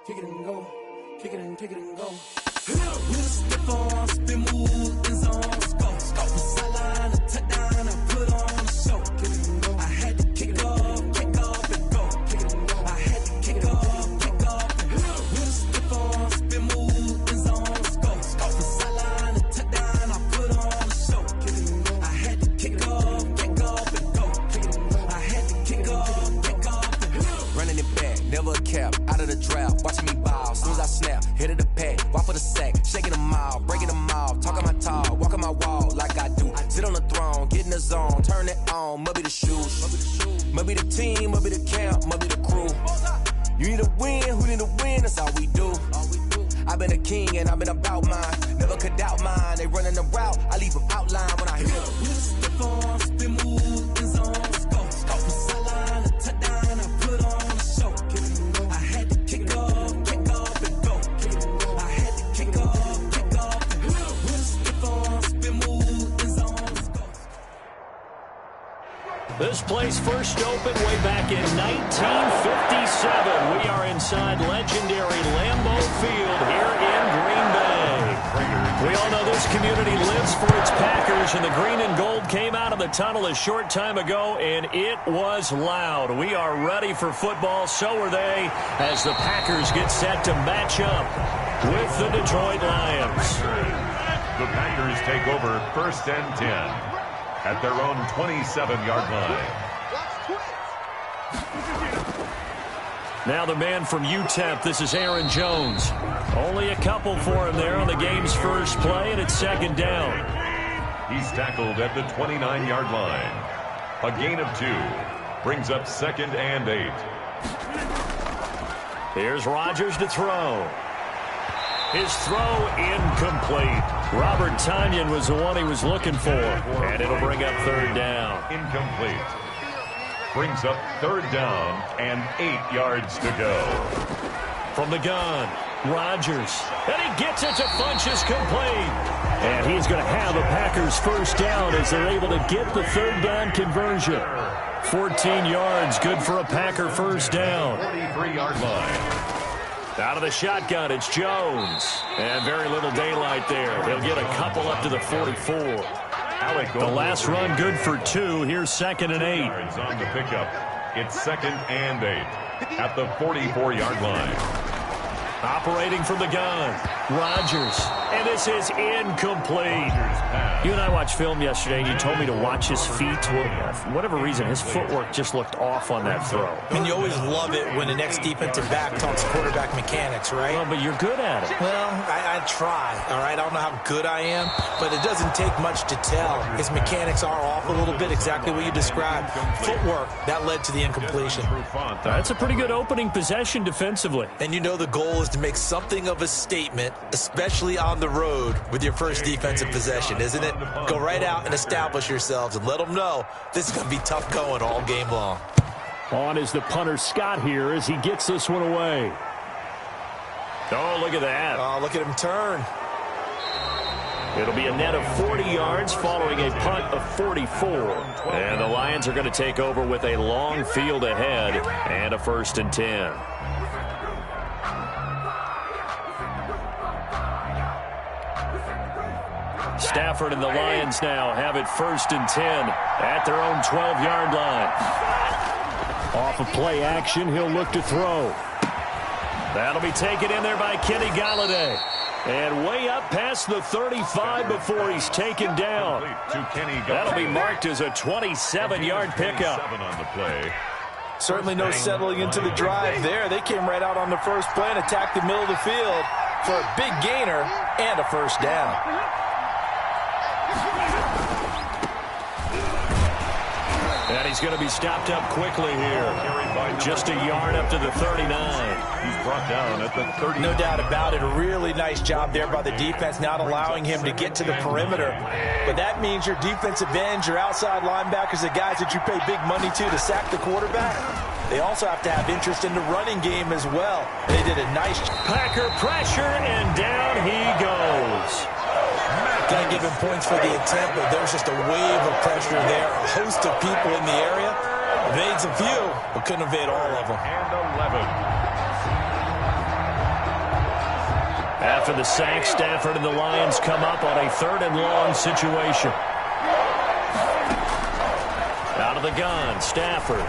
kick it and go, kick it and go. With a stiff arm, spin move, in zone, score. From sideline to touchdown, I put on a show. Kick it and go. I had to kick off and go. Kick it and go. I had to kick off and go. With a stiff arm, spin move, in zone, score. From sideline to touchdown, I put on a show. Kick it and go. I had to kick off and go. Kick it and go. I had to kick off and go. Running it back, never a cap, out of the draft, watching me ball, soon as I snap, hit of the pack, walk for the sack, shaking them all, breaking them all, talking my talk, walking my wall like I do, sit on the throne, get in the zone, turn it on, must be the shoes, must be the team, must be the camp, must be the crew, you need to win, who need to win, that's all we do, I've been a king and I've been about mine, never could doubt mine, they running the route, I leave them outline when I hit them. With a stiff arm, spin move, in zone, score. From sideline to touchdown, I put on a show. Kick it and go. I had to kick off and go. Kick it and go. I had to kick off and go. With a stiff arm, spin move, in zone, score. This place first opened way back in 1957. We are inside legendary Lambeau Field here in Green Bay. We all know this community lives for its Packers, and the green and gold came out of the tunnel a short time ago, and it was loud. We are ready for football, so are they, as the Packers get set to match up with the Detroit Lions. The Packers take over 1st and 10 at their own 27-yard line. Now the man from UTEP, this is Aaron Jones. Only a couple for him there on the game's first play, and it's 2nd down. He's tackled at the 29-yard line. A gain of 2 brings up 2nd and 8. Here's Rodgers to throw. His throw incomplete. Robert Tonyan was the one he was looking for, and it'll bring up 3rd down. Incomplete. Brings up 3rd down and 8 yards to go. From the gun, Rodgers. And he gets it to Funchess complete. And he's going to have the Packers 1st down as they're able to get the 3rd down conversion. 14 yards, good for a Packer 1st down. 43-yard line. Out of the shotgun, it's Jones. And very little daylight there. He'll get a couple up to the 44. The last run good for 2. Here's 2nd and 8. On the pickup. It's 2nd and 8 at the 44-yard line. Operating from the gun, Rodgers. And this is incomplete. You and I watched film yesterday, and you told me to watch his feet. For whatever reason, his footwork just looked off on that throw. I mean, you always love it when the next defensive back talks quarterback mechanics, right? Well, but you're good at it. Well, I try, all right? I don't know how good I am, but it doesn't take much to tell. His mechanics are off a little bit, exactly what you described. Footwork, that led to the incompletion. That's a pretty good opening possession defensively. And you know the goal is to make something of a statement, especially on the road with your first defensive possession, isn't it? Go right out and establish yourselves and let them know this is going to be tough going all game long. On is the punter Scott here as he gets this one away. Oh, look at that. Oh, look at him turn. It'll be a net of 40 yards following a punt of 44. And the Lions are going to take over with a long field ahead and a 1st and 10. Stafford and the Lions now have it 1st and 10 at their own 12-yard line. Off of play action, he'll look to throw. That'll be taken in there by Kenny Galladay. And way up past the 35 before he's taken down. That'll be marked as a 27-yard pickup. On the play. Certainly no settling into the drive there. They came right out on the first play and attacked the middle of the field for a big gainer and a 1st down. And he's going to be stopped up quickly here. Just a yard up to the 39. He's brought down at the 30. No doubt about it. A really nice job there by the defense, not allowing him to get to the perimeter. But that means your defensive ends, your outside linebackers, the guys that you pay big money to sack the quarterback, they also have to have interest in the running game as well. They did a nice job. Packer pressure, and down he goes. Got to give him points for the attempt, but there's just a wave of pressure there. A host of people in the area. Evades a few, but couldn't evade all of them. And 11. After the sack, Stafford and the Lions come up on a 3rd and long situation. Out of the gun, Stafford.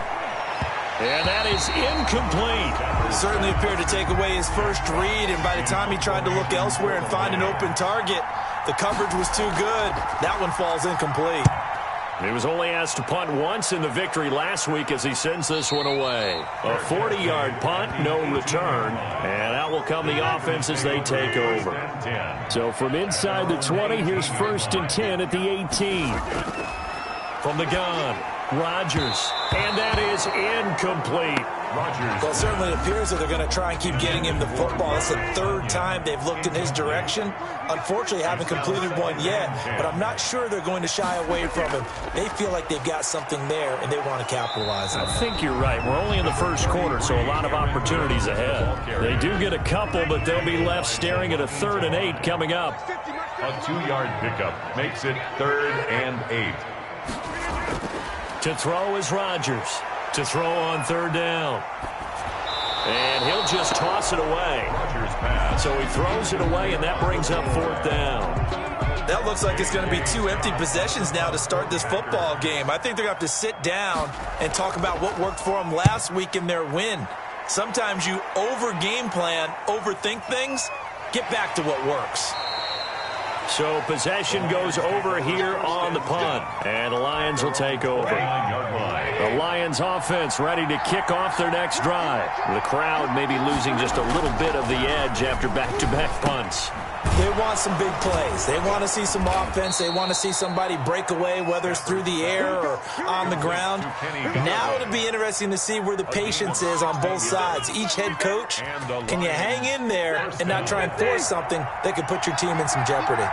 And that is incomplete. Certainly appeared to take away his first read, and by the time he tried to look elsewhere and find an open target, the coverage was too good. That one falls incomplete. He was only asked to punt once in the victory last week as he sends this one away. A 40-yard punt, no return, and out will come the offense as they take over. So from inside the 20, here's 1st and 10 at the 18. From the gun, Rodgers, and that is incomplete. Well, it certainly appears that they're going to try and keep getting him the football. It's the 3rd time they've looked in his direction. Unfortunately, haven't completed one yet, but I'm not sure they're going to shy away from him. They feel like they've got something there, and they want to capitalize on it. I think you're right. We're only in the 1st quarter, so a lot of opportunities ahead. They do get a couple, but they'll be left staring at a 3rd and 8 coming up. A 2-yard pickup makes it 3rd and 8. To throw is Rodgers. To throw on 3rd down. And he'll just toss it away. So he throws it away, and that brings up 4th down. That looks like it's going to be 2 empty possessions now to start this football game. I think they're going to have to sit down and talk about what worked for them last week in their win. Sometimes you over-game plan, overthink things, get back to what works. So possession goes over here on the punt, and the Lions will take over. The Lions offense ready to kick off their next drive. The crowd may be losing just a little bit of the edge after back-to-back punts. They want some big plays. They want to see some offense. They want to see somebody break away, whether it's through the air or on the ground. Now it'll be interesting to see where the patience is on both sides. Each head coach, can you hang in there and not try and force something that could put your team in some jeopardy?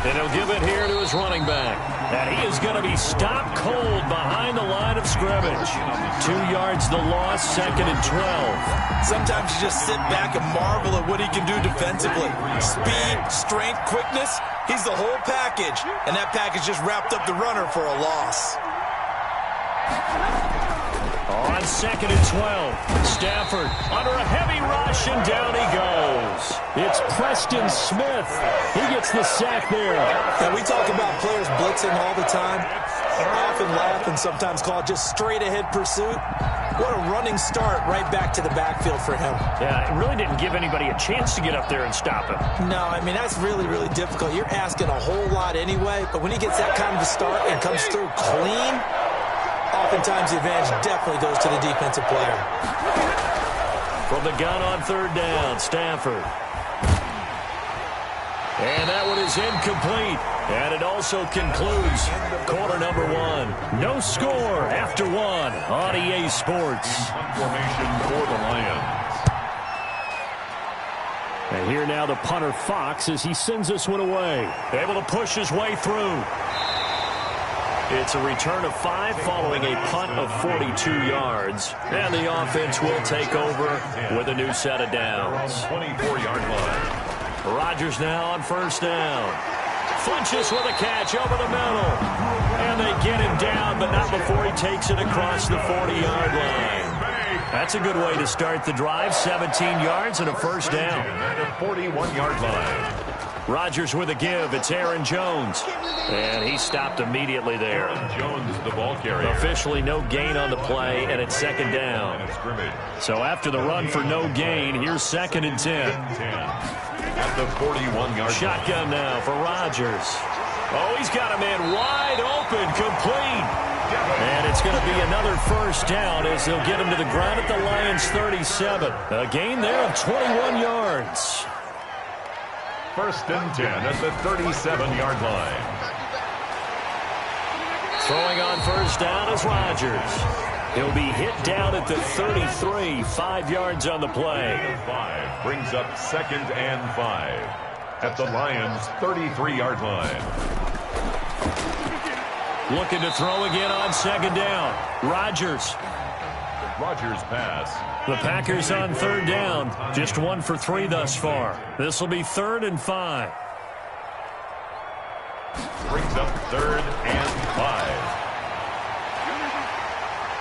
And he'll give it here to his running back. And he is going to be stopped cold behind the line of scrimmage. 2 yards the loss, 2nd and 12. Sometimes you just sit back and marvel at what he can do defensively. Speed, strength, quickness, he's the whole package. And that package just wrapped up the runner for a loss. On 2nd and 12, Stafford under a heavy rush, and down he goes. It's Preston Smith. He gets the sack there. And we talk about players blitzing all the time. I often laugh and sometimes call it just straight-ahead pursuit. What a running start right back to the backfield for him. Yeah, it really didn't give anybody a chance to get up there and stop him. No, I mean, that's really, really difficult. You're asking a whole lot anyway, but when he gets that kind of a start and comes through clean, oftentimes the advantage definitely goes to the defensive player. From the gun on 3rd down, Stafford. And that one is incomplete. And it also concludes quarter number 1. No score after 1 on EA Sports. Formation for the Lions. And here now the punter Fox as he sends this one away. Able to push his way through. It's a return of 5 following a punt of 42 yards. And the offense will take over with a new set of downs. 24-yard line. Rodgers now on 1st down. Funches with a catch over the middle. And they get him down, but not before he takes it across the 40-yard line. That's a good way to start the drive. 17 yards and a 1st down. At the 41-yard line. Rodgers with a give. It's Aaron Jones. And he stopped immediately there. Aaron Jones, the ball carrier. Officially no gain on the play, and it's 2nd down. So after the run for no gain, here's 2nd and 10. At the 41-yard shotgun now for Rodgers. Oh, he's got a man wide open, complete. And it's going to be another 1st down as they'll get him to the ground at the Lions' 37. A gain there of 21 yards. 1st and 10 at the 37-yard line. Throwing on 1st down is Rodgers. He'll be hit down at the 33, 5 yards on the play. 5 brings up 2nd and 5 at the Lions' 33-yard line. Looking to throw again on 2nd down. Rodgers pass. The Packers on 3rd down. Just 1 for 3 thus far. This will be 3rd and 5. Brings up 3rd and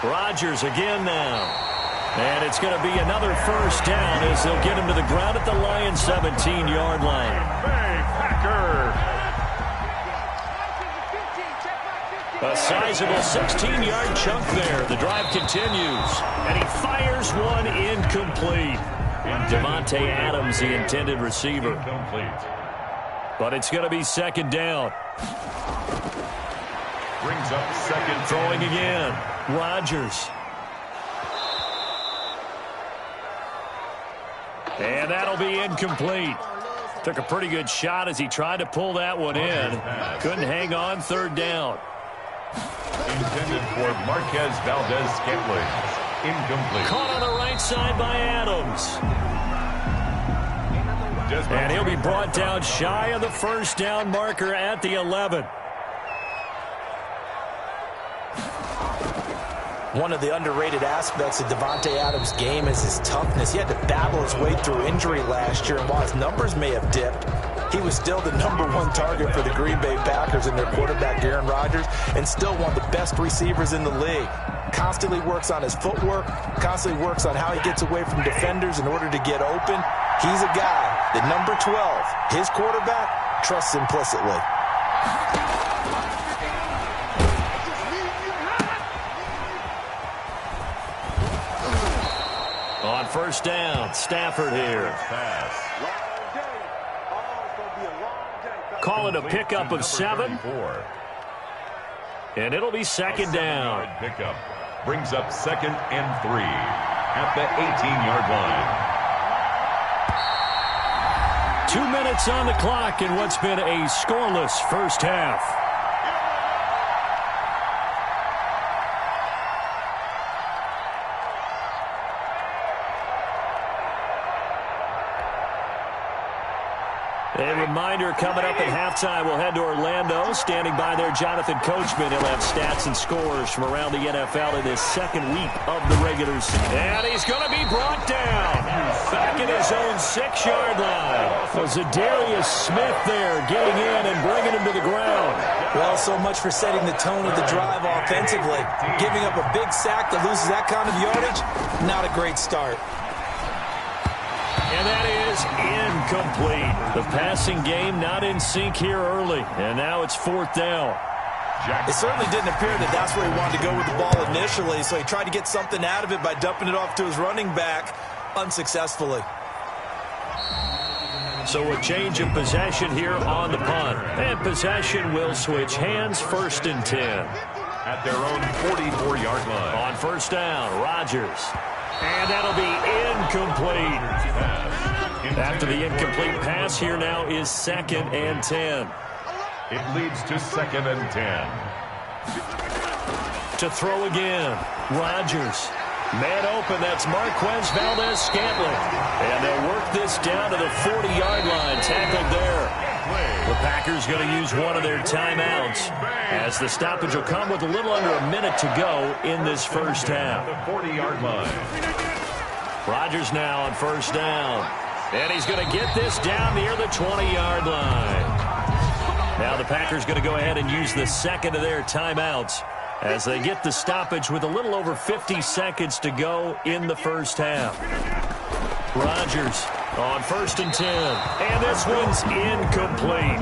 5. Rodgers again now. And it's going to be another first down as they'll get him to the ground at the Lions' 17-yard line. A sizable 16-yard chunk there. The drive continues. And he fires one incomplete. Davante Adams, the intended receiver. But it's going to be second down. Brings up second. Throwing again. Rodgers. And that'll be incomplete. Took a pretty good shot as he tried to pull that one in. Couldn't hang on. Third down. Intended for Marquez Valdez-Scantling. Incomplete. Caught on the right side by Adams. And he'll be brought down shy of the first down marker at the 11. One of the underrated aspects of Davante Adams' game is his toughness. He had to battle his way through injury last year, and while his numbers may have dipped, he was still the #1 target for the Green Bay Packers and their quarterback, Aaron Rodgers, and still one of the best receivers in the league. Constantly works on his footwork, constantly works on how he gets away from defenders in order to get open. He's a guy that number 12, his quarterback, trusts implicitly. On first down, Stafford here. Call it a pickup of 7. And it'll be second down. Pickup brings up second and 3 at the 18-yard line. 2 minutes on the clock in what's been a scoreless first half. A reminder coming up at halftime, we'll head to Orlando. Standing by there, Jonathan Coachman. He'll have stats and scores from around the NFL in this second week of the regular season. And he's going to be brought down. Back in his own 6-yard line. Was Darius Smith there getting in and bringing him to the ground. Well, so much for setting the tone of the drive offensively. Giving up a big sack that loses that kind of yardage, not a great start. And that is incomplete. The passing game not in sync here early. And now it's fourth down. It certainly didn't appear that that's where he wanted to go with the ball initially, so he tried to get something out of it by dumping it off to his running back unsuccessfully. So a change of possession here on the punt. And possession will switch hands, first and 10. At their own 44-yard line. On first down, Rodgers. And that'll be incomplete. After the incomplete pass, here now is second and 10. It leads to second and 10. To throw again, Rodgers. Man open, that's Marquez Valdez-Scantling. And they'll work this down to the 40-yard line, tackled there. The Packers going to use one of their timeouts as the stoppage will come with a little under a minute to go in this first half. The 40-yard line. Rodgers now on first down. And he's going to get this down near the 20-yard line. Now the Packers going to go ahead and use the second of their timeouts as they get the stoppage with a little over 50 seconds to go in the first half. Rodgers on first and 10. And this one's incomplete.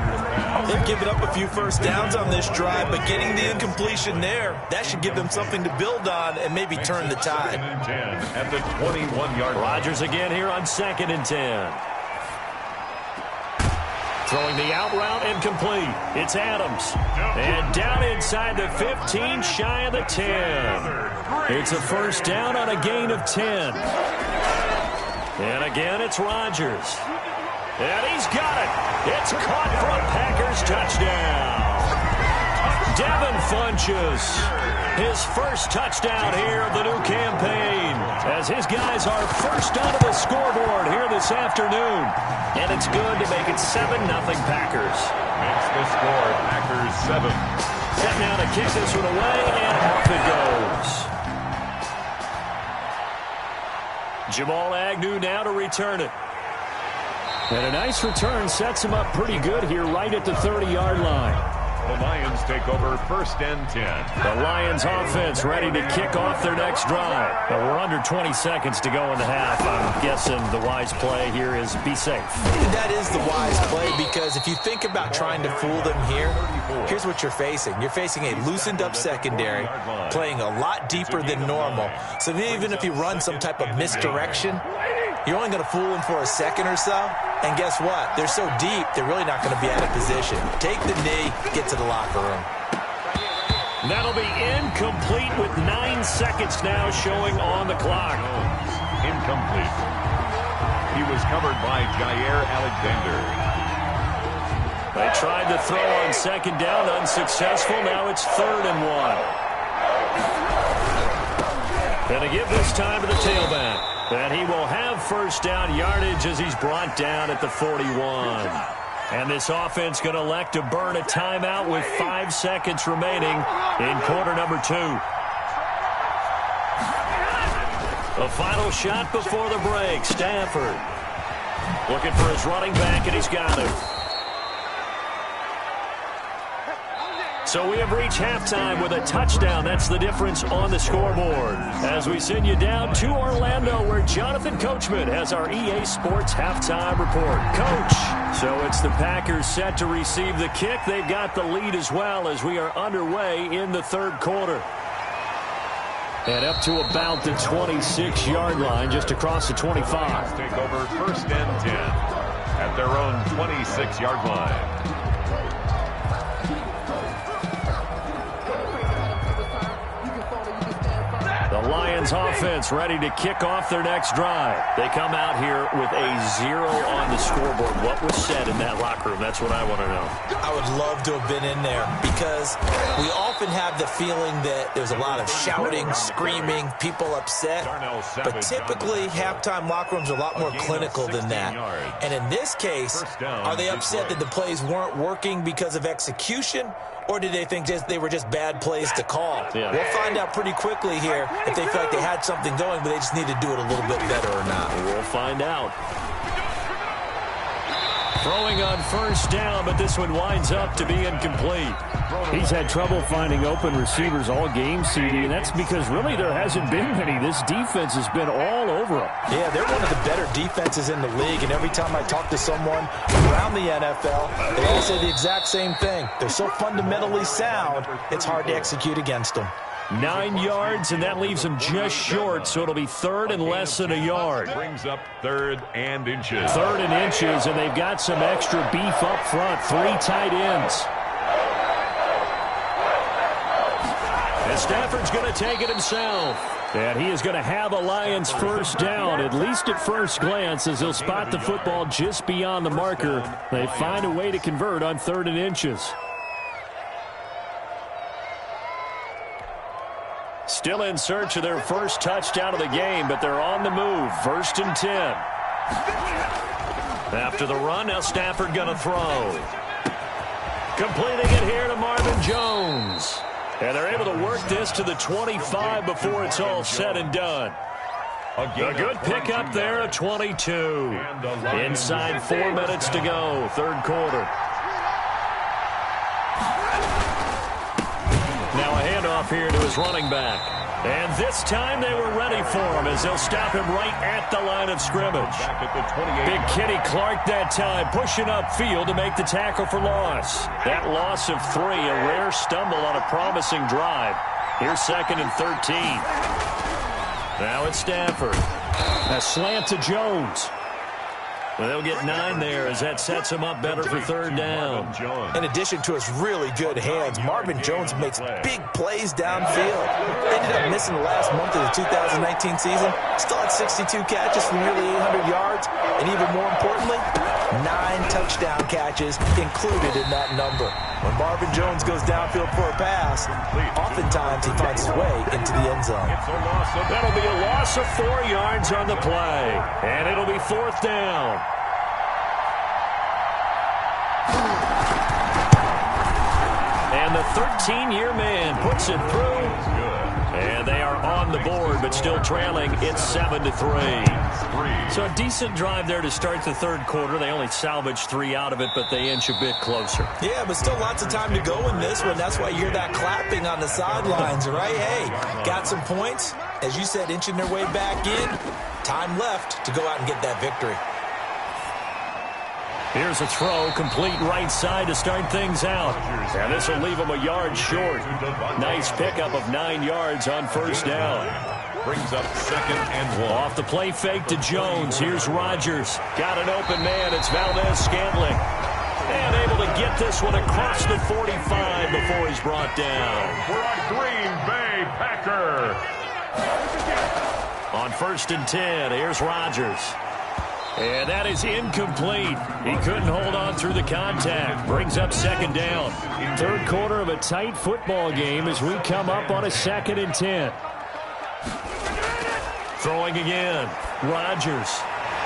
They've given up a few first downs on this drive, but getting the incompletion there, that should give them something to build on and maybe turn the tide. Second and 10 at the 21-yard line. Rodgers again here on second and 10. Throwing the out route incomplete. It's Adams. And down inside the 15, shy of the 10. It's a first down on a gain of 10. And again, it's Rodgers. And he's got it. It's caught for a Packers touchdown. Devin Funchess, his first touchdown here of the new campaign, as his guys are first onto the scoreboard here this afternoon. And it's good to make it 7-0 Packers. Makes the score, Packers 7. Set now to kick this one away, and off it goes. Jamal Agnew now to return it. And a nice return sets him up pretty good here right at the 30-yard line. The Lions take over 1st and 10. The Lions offense ready to kick off their next drive. Now, we're under 20 seconds to go in the half. I'm guessing the wise play here is be safe. That is the wise play, because if you think about trying to fool them here, here's what you're facing. You're facing a loosened up secondary, playing a lot deeper than normal. So even if you run some type of misdirection, you're only going to fool them for a second or so. And guess what? They're so deep, they're really not going to be out of position. Take the knee, get to the locker room. That'll be incomplete with 9 seconds now showing on the clock. Incomplete. He was covered by Jair Alexander. They tried to throw on 2nd down, unsuccessful. Now it's 3rd and 1. Going to give this time to the tailback. And he will have 1st down yardage as he's brought down at the 41. And this offense going to elect to burn a timeout with 5 seconds remaining in quarter number 2. A final shot before the break. Stafford looking for his running back, and he's got him. So we have reached halftime with a touchdown. That's the difference on the scoreboard. As we send you down to Orlando, where Jonathan Coachman has our EA Sports halftime report. Coach, so it's the Packers set to receive the kick. They've got the lead as well as we are underway in the 3rd quarter. And up to about the 26-yard line, just across the 25. Take over 1st and 10 at their own 26-yard line. The Lions offense ready to kick off their next drive. They come out here with a 0 on the scoreboard. What was said in that locker room? That's what I want to know. I would love to have been in there, because we often have the feeling that there's a lot of shouting, screaming, people upset. But typically, halftime locker rooms are a lot more clinical than that. And in this case, are they upset that the plays weren't working because of execution? Or did they think they were just bad plays to call? Yeah. We'll find out pretty quickly here if they feel like they had something going, but they just need to do it a little bit better or not. We'll find out. Throwing on 1st down, but this one winds up to be incomplete. He's had trouble finding open receivers all game, CD, and that's because really there hasn't been many. This defense has been all over him. Yeah, they're one of the better defenses in the league, and every time I talk to someone around the NFL, they all say the exact same thing. They're so fundamentally sound, it's hard to execute against them. 9 yards, and that leaves him just short, so it'll be 3rd and less than a yard. Brings up 3rd and inches. 3rd and inches, and they've got some extra beef up front. 3 tight ends. And Stafford's going to take it himself. And he is going to have a Lions 1st down, at least at first glance, as he'll spot the football just beyond the marker. They find a way to convert on 3rd and inches. Still in search of their first touchdown of the game, but they're on the move. 1st and 10. After the run, now Stafford going to throw. Completing it here to Marvin Jones. And they're able to work this to the 25 before it's all said and done. A good pickup there at 22. Inside 4 minutes to go, 3rd quarter. Now a handoff here to his running back. And this time they were ready for him as they'll stop him right at the line of scrimmage. Big Kenny Clark that time pushing upfield to make the tackle for loss. That loss of 3, a rare stumble on a promising drive. Here's 2nd and 13. Now it's Stafford. A slant to Jones. Well, they'll get 9 there as that sets him up better for 3rd down. In addition to his really good hands, Marvin Jones makes big plays downfield. They ended up missing the last month of the 2019 season. Still had 62 catches for nearly 800 yards. And even more importantly, 9 touchdown catches included in that number. When Marvin Jones goes downfield for a pass, oftentimes he finds his way into the end zone. That'll be a loss of 4 yards on the play. And it'll be 4th down. And the 13-year man puts it through. And they are on on the board, but still trailing. It's 7-3. So a decent drive there to start the third quarter. They only salvaged 3 out of it, but they inch a bit closer. Yeah, but still lots of time to go in this one. That's why you hear that clapping on the sidelines, right? Hey, got some points. As you said, inching their way back in. Time left to go out and get that victory. Here's a throw, complete right side to start things out. And this will leave him a yard short. Nice pickup of 9 yards on first down. Brings up 2nd and 1. Off the play fake to Jones. Here's Rodgers. Got an open man. It's Valdez-Scantling. And able to get this one across the 45 before he's brought down. For a Green Bay Packer. On 1st and 10, here's Rodgers. And that is incomplete. He couldn't hold on through the contact. Brings up 2nd down. Third quarter of a tight football game as we come up on a 2nd and 10. Throwing again. Rodgers.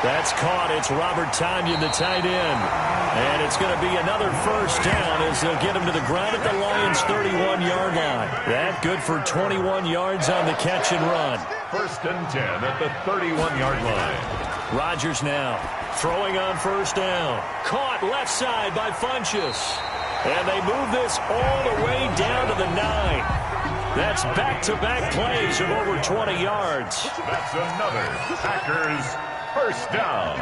That's caught. It's Robert Tonyan, the tight end. And it's going to be another first down as they'll get him to the ground at the Lions' 31-yard line. That good for 21 yards on the catch and run. 1st and 10 at the 31-yard line. Rodgers now throwing on first down. Caught left side by Funchess. And they move this all the way down to the 9. That's back-to-back plays of over 20 yards. That's another Packers first down.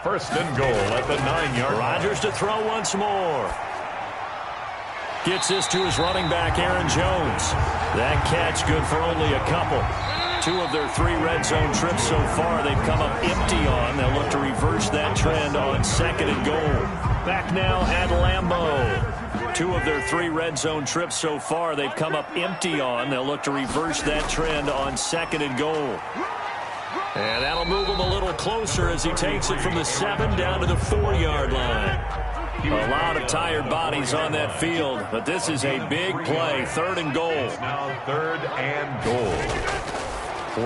1st and goal at the 9-yard line. Rodgers to throw once more. Gets this to his running back, Aaron Jones. That catch good for only a couple. 2 of their 3 red zone trips so far they've come up empty on. They'll look to reverse that trend on 2nd and goal. Back now at Lambeau. 2 of their 3 red zone trips so far they've come up empty on. They'll look to reverse that trend on 2nd and goal. And that'll move him a little closer as he takes it from the 7 down to the 4-yard line. A lot of tired bodies on that field, but this is a big play. 3rd and goal. Now 3rd and goal.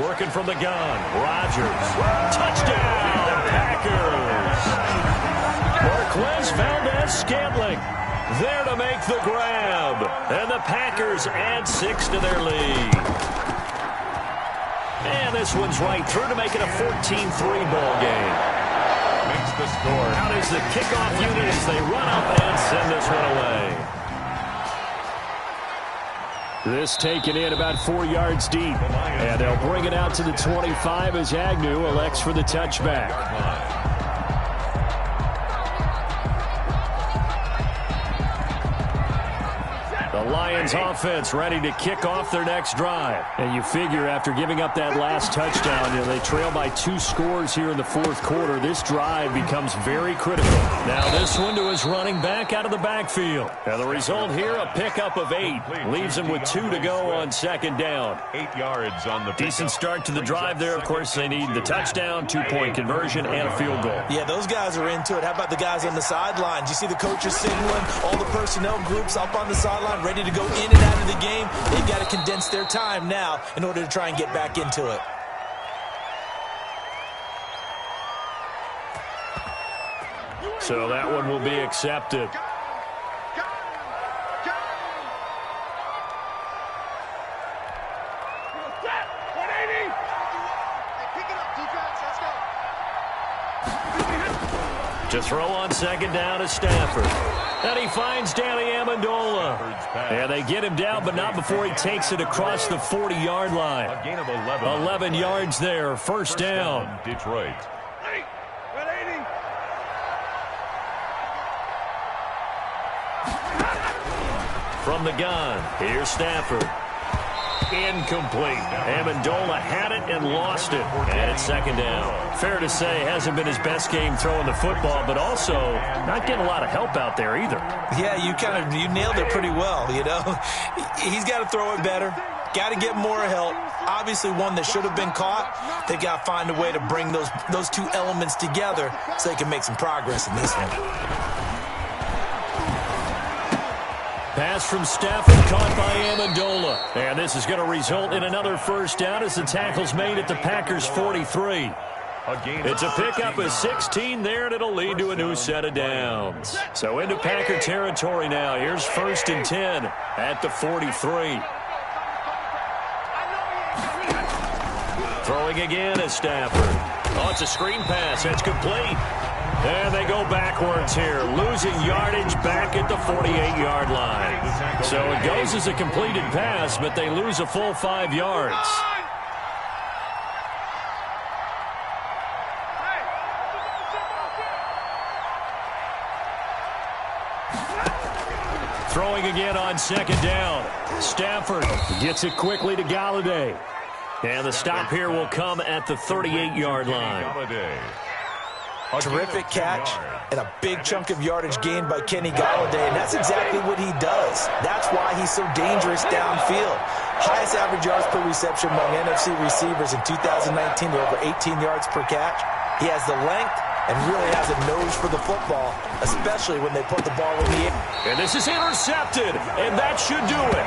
Working from the gun. Rodgers. Touchdown, Packers. Marquez Valdez-Scantling there to make the grab. And the Packers add 6 to their lead. And this one's right through to make it a 14-3 ball game. Makes the score. Out is the kickoff unit as they run up and send this one away. This taken in about 4 yards deep. And they'll bring it out to the 25 as Agnew elects for the touchback. The Lions offense ready to kick off their next drive. And you figure after giving up that last touchdown, they trail by 2 scores here in the 4th quarter. This drive becomes very critical. Now this one to his running back out of the backfield. And the result here, a pickup of 8. Leaves him with 2 to go on 2nd down. 8 yards on the decent start to the drive there. Of course, they need the touchdown, 2-point conversion, and a field goal. Yeah, those guys are into it. How about the guys on the sidelines? You see the coaches signaling, all the personnel groups up on the sideline ready to go in and out of the game. They've got to condense their time now in order to try and get back into it. So that one will be accepted. To throw on 2nd down is Stafford. And he finds Danny Amendola. And they get him down, but not before he takes it across the 40-yard line. A gain of 11. 11 yards there, first down. Detroit. From the gun, here's Stafford. Incomplete. Amendola had it and lost it. And it's 2nd down. Fair to say, hasn't been his best game throwing the football, but also not getting a lot of help out there either. Yeah, you nailed it pretty well, He's got to throw it better. Got to get more help. Obviously one that should have been caught. They've got to find a way to bring those 2 elements together so they can make some progress in this one. Pass from Stafford caught by Amendola. And this is going to result in another first down as the tackle's made at the Packers' 43. It's a pickup of 16 there, and it'll lead to a new set of downs. So into Packer territory now. Here's 1st and 10 at the 43. Throwing again is Stafford. Oh, it's a screen pass. It's complete. And they go backwards here, losing yardage back at the 48-yard line. So it goes as a completed pass, but they lose a full 5 yards. Throwing again on second down. Stafford gets it quickly to Galladay. And the stop here will come at the 38-yard line. Terrific catch and a big chunk of yardage gained by Kenny Galladay, and that's exactly what he does. That's why he's so dangerous downfield. Highest average yards per reception among NFC receivers in 2019 to over 18 yards per catch. He has the length and really has a nose for the football, especially when they put the ball in the air. And this is intercepted, and that should do it.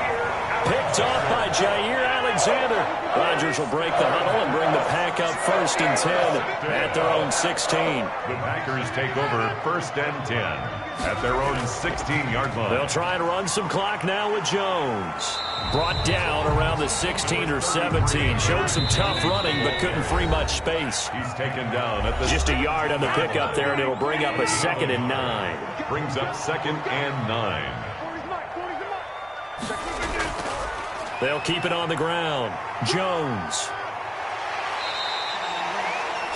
Picked off by Jair Alexander. Rodgers will break the huddle and bring the pack up 1st and 10 at their own 16. The Packers take over 1st and 10 at their own 16-yard line. They'll try and run some clock now with Jones. Brought down around the 16 or 17. Showed some tough running, but couldn't free much space. He's taken down at the just a yard on the pickup there, and it'll bring up a 2nd and 9. Brings up 2nd and 9. They'll keep it on the ground. Jones.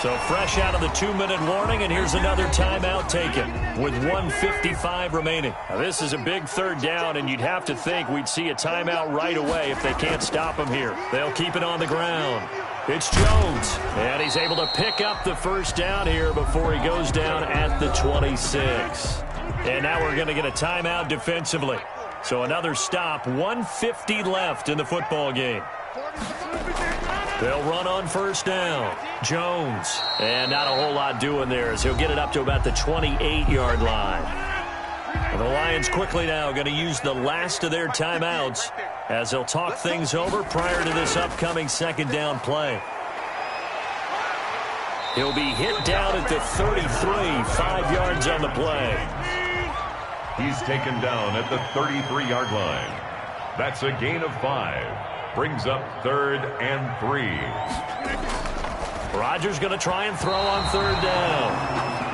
So fresh out of the 2-minute warning, and here's another timeout taken with 1:55 remaining. Now, this is a big 3rd down, and you'd have to think we'd see a timeout right away if they can't stop him here. They'll keep it on the ground. It's Jones, and he's able to pick up the 1st down here before he goes down at the 26. And now we're going to get a timeout defensively. So another stop, 1:50 left in the football game. They'll run on 1st down. Jones. And not a whole lot doing there as he'll get it up to about the 28-yard line. And the Lions quickly now going to use the last of their timeouts as they'll talk things over prior to this upcoming 2nd down play. He'll be hit down at the 33, 5 yards on the play. He's taken down at the 33-yard line. That's a gain of 5. Brings up 3rd and 3. Rodgers going to try and throw on 3rd down.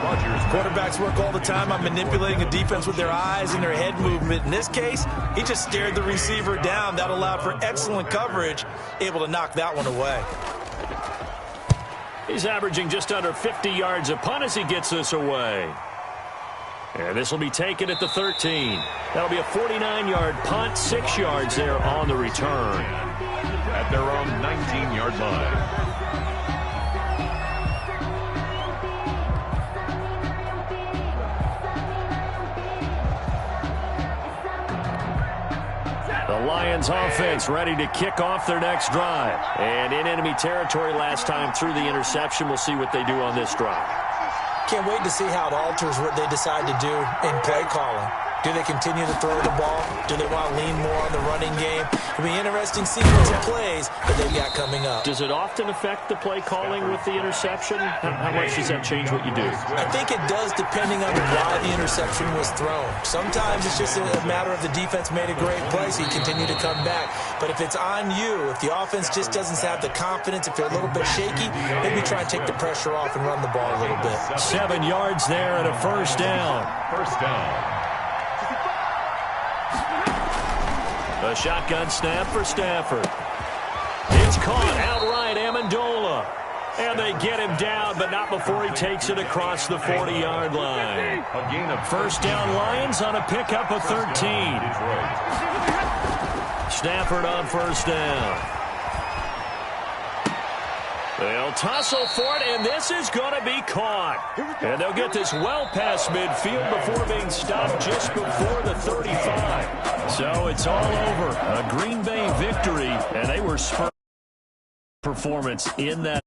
Rodgers. Quarterbacks work all the time on manipulating a defense with their eyes and their head movement. In this case, he just stared the receiver down. That allowed for excellent coverage, able to knock that one away. He's averaging just under 50 yards a punt as he gets this away. And this will be taken at the 13. That'll be a 49-yard punt, 6 yards there on the return. At their own 19-yard line. The Lions offense ready to kick off their next drive. And in enemy territory last time through the interception. We'll see what they do on this drive. Can't wait to see how it alters what they decide to do in play calling. Do they continue to throw the ball? Do they want to lean more on the running game? It'll be an interesting sequence of plays that they've got coming up. Does it often affect the play calling with the interception? How much does that change what you do? I think it does depending on why the interception was thrown. Sometimes it's just a matter of the defense made a great play, so you continue to come back. But if it's on you, if the offense just doesn't have the confidence, if you're a little bit shaky, maybe try and take the pressure off and run the ball a little bit. 7 yards there and a 1st down. 1st down. A shotgun snap for Stafford. It's caught outright, Amendola. And they get him down, but not before he takes it across the 40-yard line. A gain of 1st down Lions on a pickup of 13. Stafford on 1st down. They'll tussle for it, and this is going to be caught. And they'll get this well past midfield before being stopped just before the 35. So it's all over. A Green Bay victory, and they were spurred performance in that.